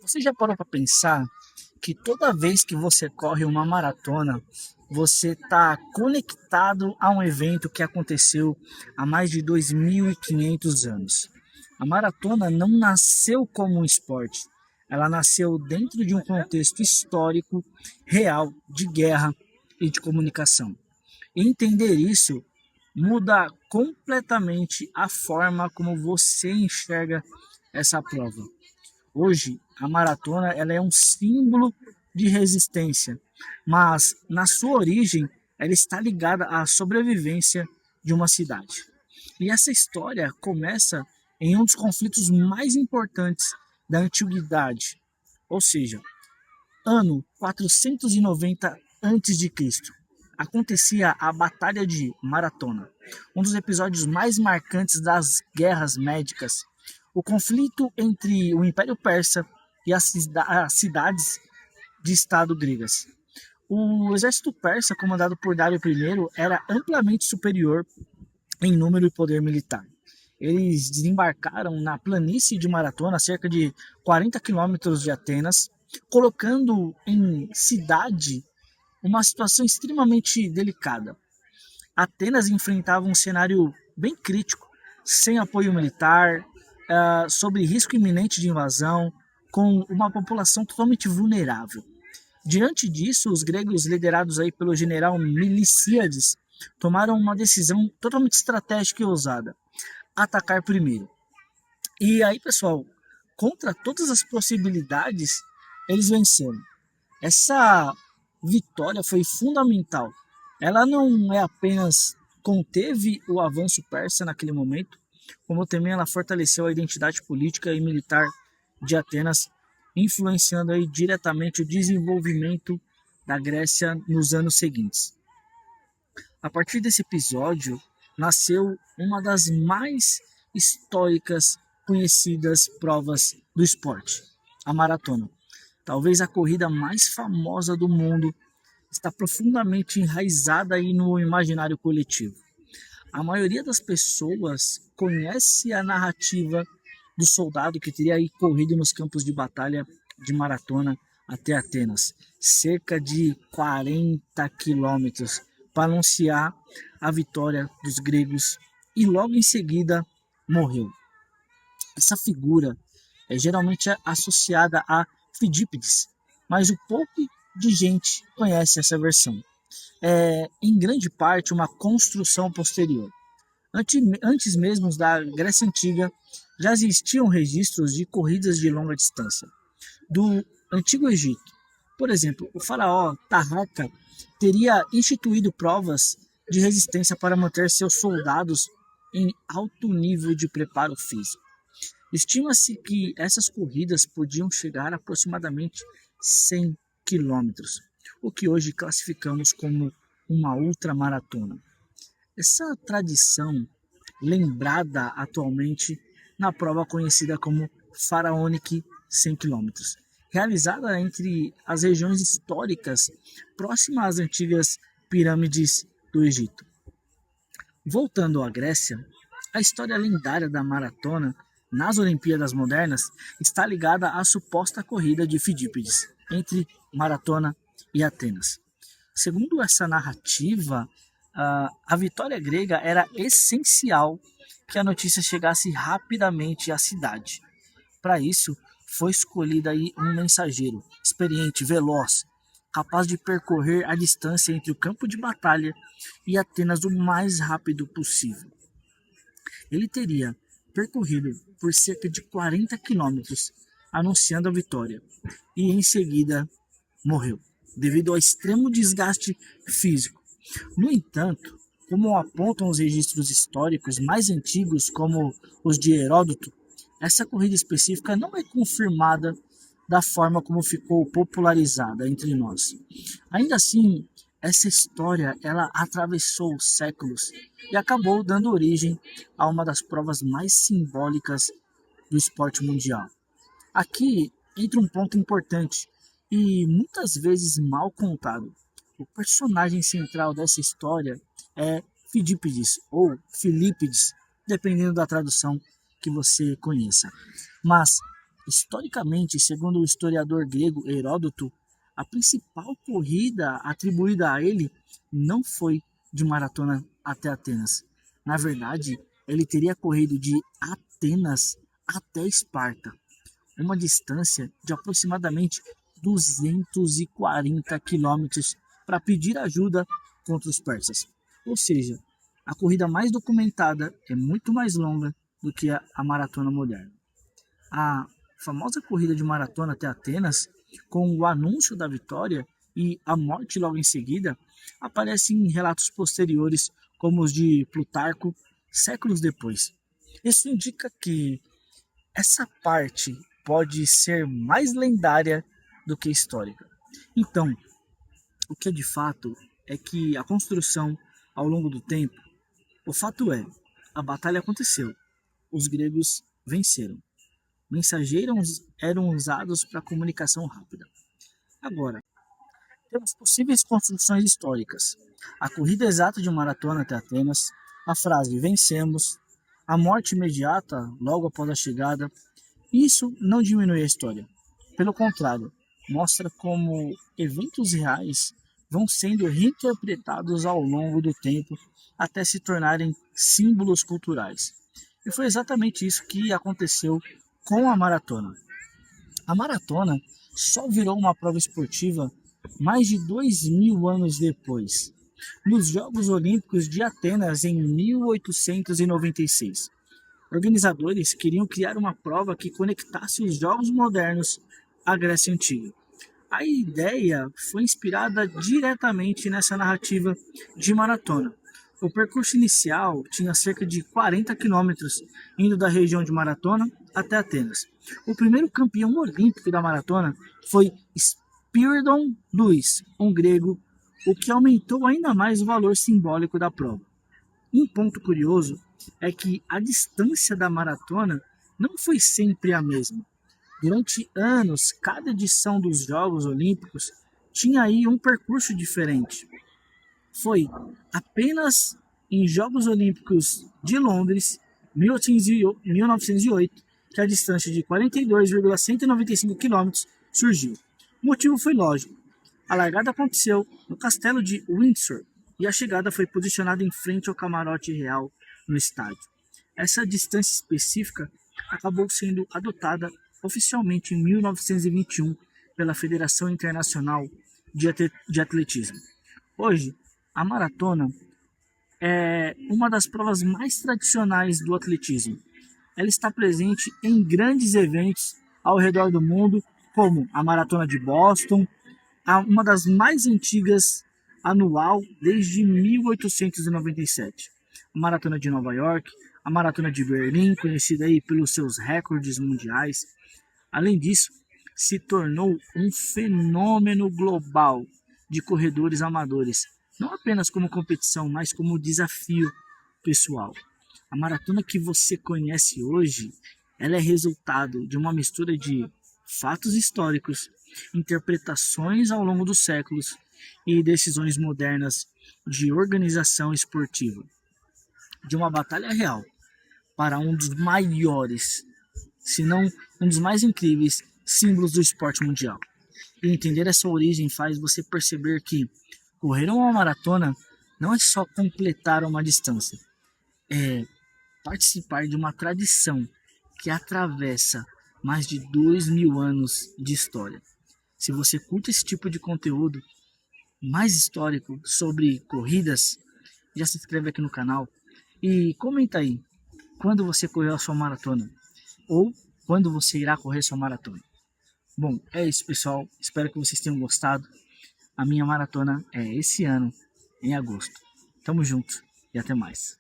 Você já parou para pensar que toda vez que você corre uma maratona, você está conectado a um evento que aconteceu há mais de 2.500 anos? A maratona não nasceu como um esporte, ela nasceu dentro de um contexto histórico real de guerra e de comunicação. E entender isso muda completamente a forma como você enxerga essa prova. Hoje, a maratona ela é um símbolo de resistência, mas na sua origem ela está ligada à sobrevivência de uma cidade. E essa história começa em um dos conflitos mais importantes da antiguidade, ou seja, ano 490 a.C. Acontecia a Batalha de Maratona, um dos episódios mais marcantes das guerras médicas. O conflito entre o Império Persa e as cidades de Estado gregas. O exército persa, comandado por Dário I, era amplamente superior em número e poder militar. Eles desembarcaram na planície de Maratona, a cerca de 40 quilômetros de Atenas, colocando em cidade uma situação extremamente delicada. Atenas enfrentava um cenário bem crítico, sem apoio militar, sob risco iminente de invasão, com uma população totalmente vulnerável. Diante disso, os gregos, liderados aí pelo general Milíciades, tomaram uma decisão totalmente estratégica e ousada: atacar primeiro. E aí, pessoal, contra todas as possibilidades, eles venceram. Essa vitória foi fundamental. Ela não é apenas conteve o avanço persa naquele momento, como também ela fortaleceu a identidade política e militar de Atenas, influenciando aí diretamente o desenvolvimento da Grécia nos anos seguintes. A partir desse episódio, nasceu uma das mais históricas conhecidas provas do esporte, a maratona. Talvez a corrida mais famosa do mundo, está profundamente enraizada aí no imaginário coletivo. A maioria das pessoas conhece a narrativa do soldado que teria aí corrido nos campos de batalha de maratona até Atenas, cerca de 40 quilômetros, para anunciar a vitória dos gregos, e logo em seguida morreu. Essa figura é geralmente associada a Fidípides, mas o pouco de gente conhece essa versão. É, em grande parte, uma construção posterior. Antes mesmo da Grécia Antiga, já existiam registros de corridas de longa distância. Do Antigo Egito, por exemplo, o faraó Taharka teria instituído provas de resistência para manter seus soldados em alto nível de preparo físico. Estima-se que essas corridas podiam chegar a aproximadamente 100 quilômetros, o que hoje classificamos como uma ultramaratona. Essa tradição, lembrada atualmente na prova conhecida como Pharaonic 100 quilômetros, realizada entre as regiões históricas próximas às antigas pirâmides do Egito. Voltando à Grécia, a história lendária da maratona nas Olimpíadas modernas está ligada à suposta corrida de Fidípides entre Maratona e Atenas. Segundo essa narrativa, a vitória grega era essencial que a notícia chegasse rapidamente à cidade. Para isso, foi escolhido aí um mensageiro experiente, veloz, capaz de percorrer a distância entre o campo de batalha e Atenas o mais rápido possível. Ele teria percorrido por cerca de 40 quilômetros, anunciando a vitória, e em seguida morreu, devido ao extremo desgaste físico. No entanto, como apontam os registros históricos mais antigos, como os de Heródoto, essa corrida específica não é confirmada da forma como ficou popularizada entre nós. Ainda assim, essa história ela atravessou séculos e acabou dando origem a uma das provas mais simbólicas do esporte mundial. Aqui entra um ponto importante e muitas vezes mal contado. O personagem central dessa história é Fidípides ou Filípides, dependendo da tradução que você conheça. Mas Historicamente, segundo o historiador grego Heródoto, a principal corrida atribuída a ele não foi de maratona até Atenas. Na verdade, ele teria corrido de Atenas até Esparta, uma distância de aproximadamente 240 quilômetros para pedir ajuda contra os persas. Ou seja, a corrida mais documentada é muito mais longa do que a maratona moderna. A famosa corrida de maratona até Atenas, com o anúncio da vitória e a morte logo em seguida, aparece em relatos posteriores, como os de Plutarco, séculos depois. Isso indica que essa parte pode ser mais lendária do que histórica. Então, o que é de fato é que a construção ao longo do tempo, o fato é, a batalha aconteceu, os gregos venceram. Mensageiros eram usados para comunicação rápida. Agora, temos possíveis construções históricas. A corrida exata de maratona até Atenas, a frase vencemos, a morte imediata logo após a chegada. Isso não diminui a história. Pelo contrário, mostra como eventos reais vão sendo reinterpretados ao longo do tempo até se tornarem símbolos culturais. E foi exatamente isso que aconteceu com a maratona. A maratona só virou uma prova esportiva mais de 2.000 anos depois, nos Jogos Olímpicos de Atenas em 1896. Organizadores queriam criar uma prova que conectasse os jogos modernos à Grécia Antiga. A ideia foi inspirada diretamente nessa narrativa de maratona. O percurso inicial tinha cerca de 40 quilômetros, indo da região de Maratona até Atenas. O primeiro campeão olímpico da maratona foi Spiridon Luis, um grego, o que aumentou ainda mais o valor simbólico da prova. Um ponto curioso é que a distância da maratona não foi sempre a mesma. Durante anos, cada edição dos Jogos Olímpicos tinha aí um percurso diferente. Foi apenas em Jogos Olímpicos de Londres, 1908, que a distância de 42,195 km surgiu. O motivo foi lógico. A largada aconteceu no castelo de Windsor e a chegada foi posicionada em frente ao camarote real no estádio. Essa distância específica acabou sendo adotada oficialmente em 1921 pela Federação Internacional de Atletismo. Hoje, a maratona é uma das provas mais tradicionais do atletismo. Ela está presente em grandes eventos ao redor do mundo, como a Maratona de Boston, uma das mais antigas anual desde 1897. A Maratona de Nova York, a Maratona de Berlim, conhecida aí pelos seus recordes mundiais. Além disso, se tornou um fenômeno global de corredores amadores, não apenas como competição, mas como desafio pessoal. A maratona que você conhece hoje, ela é resultado de uma mistura de fatos históricos, interpretações ao longo dos séculos e decisões modernas de organização esportiva. De uma batalha real para um dos maiores, se não um dos mais incríveis símbolos do esporte mundial. E entender essa origem faz você perceber que correr uma maratona não é só completar uma distância, é participar de uma tradição que atravessa mais de 2.000 anos de história. Se você curte esse tipo de conteúdo mais histórico sobre corridas, já se inscreve aqui no canal e comenta aí quando você correu a sua maratona ou quando você irá correr sua maratona. Bom, é isso, pessoal. Espero que vocês tenham gostado. A minha maratona é esse ano, em agosto. Tamo junto e até mais.